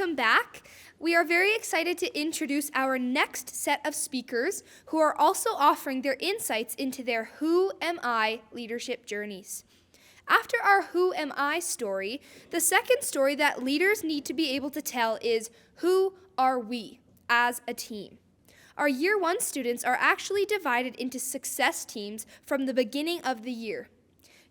welcome back. We are very excited to introduce our next set of speakers who are also offering their insights into their Who Am I leadership journeys. After our Who Am I story, the second story that leaders need to be able to tell is Who Are We as a team? Our Year 1 students are actually divided into success teams from the beginning of the year.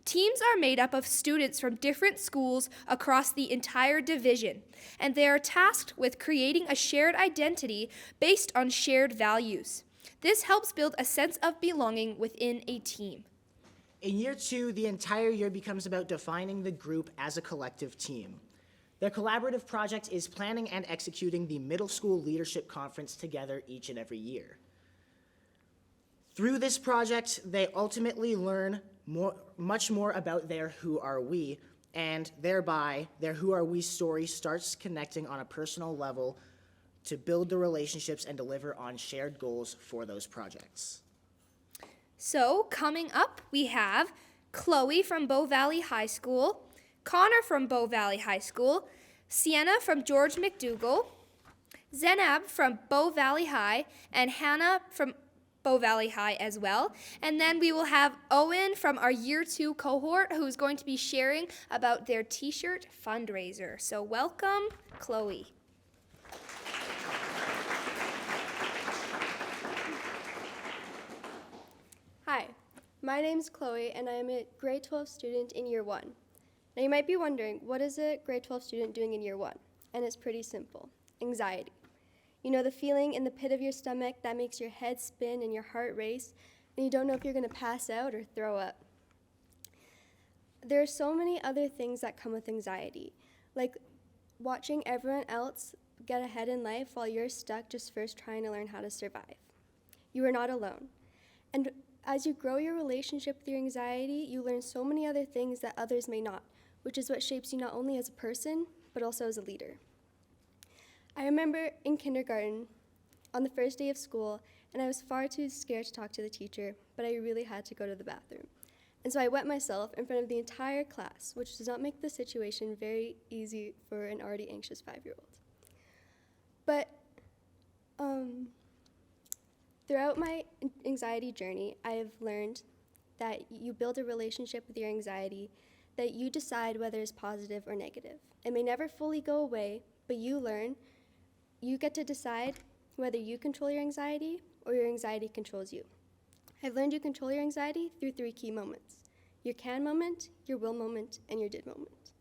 Teams are made up of students from different schools across the entire division, and they are tasked with creating a shared identity based on shared values. This helps build a sense of belonging within a team. In Year 2, the entire year becomes about defining the group as a collective team. Their collaborative project is planning and executing the Middle School Leadership Conference together each and every year. Through this project, they ultimately learn much more about their Who Are We, and thereby their Who Are We story starts connecting on a personal level to build the relationships and deliver on shared goals for those projects. So, coming up, we have Chloe from Bow Valley High School, Connor from Bow Valley High School, Sienna from George McDougall, Zenab from Bow Valley High, and Hannah from Bow Valley High as well. And then we will have Owen from our Year 2 cohort who's going to be sharing about their t-shirt fundraiser. So welcome, Chloe. Hi, my name's Chloe, and I am a grade 12 student in Year 1. Now you might be wondering, what is a grade 12 student doing in Year 1? And it's pretty simple: anxiety. You know, the feeling in the pit of your stomach that makes your head spin and your heart race, and you don't know if you're going to pass out or throw up. There are so many other things that come with anxiety, like watching everyone else get ahead in life while you're stuck just first trying to learn how to survive. You are not alone. And as you grow your relationship with your anxiety, you learn so many other things that others may not, which is what shapes you not only as a person, but also as a leader. I remember in kindergarten, on the first day of school, and I was far too scared to talk to the teacher, but I really had to go to the bathroom. And so I wet myself in front of the entire class, which does not make the situation very easy for an already anxious 5-year-old. But throughout my anxiety journey, I have learned that you build a relationship with your anxiety, that you decide whether it's positive or negative. It may never fully go away, but you get to decide whether you control your anxiety or your anxiety controls you. I've learned you control your anxiety through 3 key moments: your can moment, your will moment, and your did moment.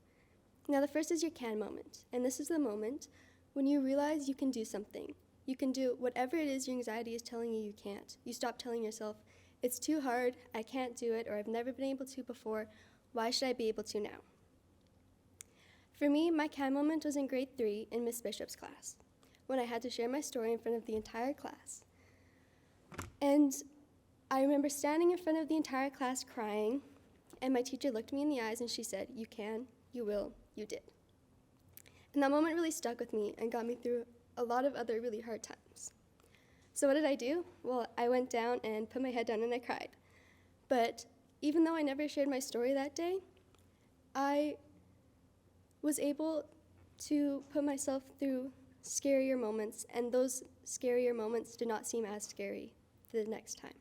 Now the first is your can moment, and this is the moment when you realize you can do something. You can do whatever it is your anxiety is telling you can't. You stop telling yourself, it's too hard, I can't do it, or I've never been able to before, why should I be able to now? For me, my can moment was in grade 3 in Miss Bishop's class, when I had to share my story in front of the entire class. And I remember standing in front of the entire class crying, and my teacher looked me in the eyes and she said, you can, you will, you did. And that moment really stuck with me and got me through a lot of other really hard times. So what did I do? Well, I went down and put my head down and I cried. But even though I never shared my story that day, I was able to put myself through scarier moments, and those scarier moments did not seem as scary the next time.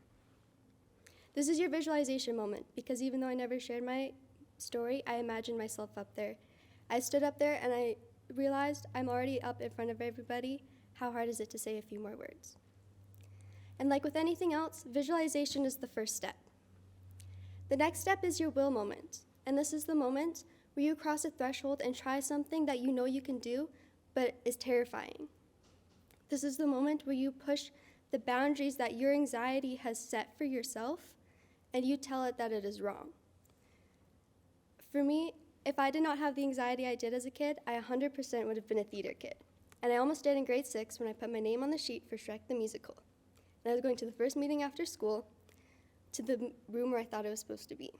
This is your visualization moment, because even though I never shared my story, I imagined myself up there. I stood up there and I realized I'm already up in front of everybody. How hard is it to say a few more words? And like with anything else, visualization is the first step. The next step is your will moment, and this is the moment where you cross a threshold and try something that you know you can do, but is terrifying. This is the moment where you push the boundaries that your anxiety has set for yourself, and you tell it that it is wrong. For me, if I did not have the anxiety I did as a kid, I 100% would have been a theater kid. And I almost did in grade 6 when I put my name on the sheet for Shrek the Musical. And I was going to the first meeting after school to the room where I thought I was supposed to be.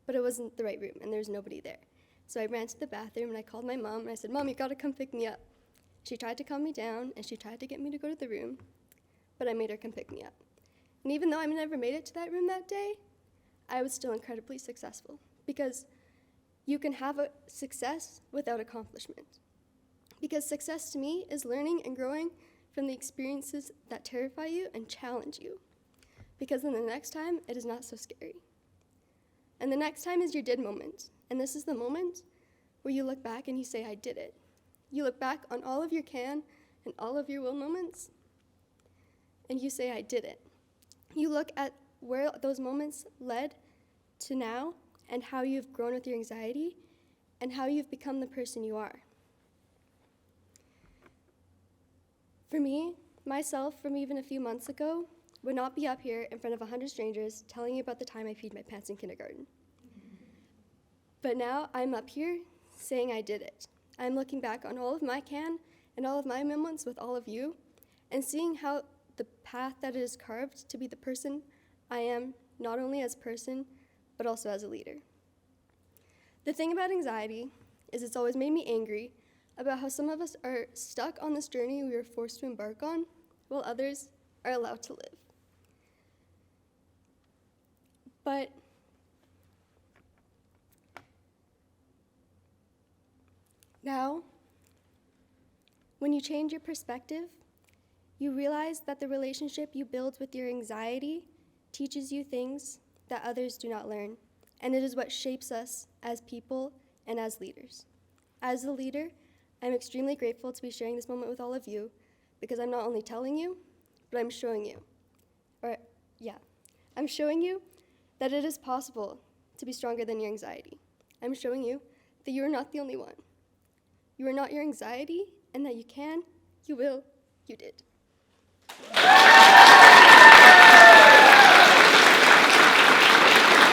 But it wasn't the right room, and there was nobody there. So I ran to the bathroom, and I called my mom, and I said, Mom, you gotta come pick me up. She tried to calm me down, and she tried to get me to go to the room, but I made her come pick me up. And even though I never made it to that room that day, I was still incredibly successful, because you can have a success without accomplishment. Because success to me is learning and growing from the experiences that terrify you and challenge you. Because then the next time, it is not so scary. And the next time is your did moment. And this is the moment where you look back and you say, I did it. You look back on all of your can and all of your will moments, and you say, I did it. You look at where those moments led to now and how you've grown with your anxiety and how you've become the person you are. For me, myself, from even a few months ago, would not be up here in front of 100 strangers telling you about the time I peed my pants in kindergarten. But now I'm up here saying I did it. I'm looking back on all of my can and all of my moments with all of you and seeing how the path that it is carved to be the person I am, not only as a person, but also as a leader. The thing about anxiety is it's always made me angry about how some of us are stuck on this journey we were forced to embark on, while others are allowed to live. But now, when you change your perspective, you realize that the relationship you build with your anxiety teaches you things that others do not learn, and it is what shapes us as people and as leaders. As a leader, I'm extremely grateful to be sharing this moment with all of you, because I'm not only telling you, but I'm showing you. I'm showing you that it is possible to be stronger than your anxiety. I'm showing you that you are not the only one. You are not your anxiety, and that you can, you will, you did.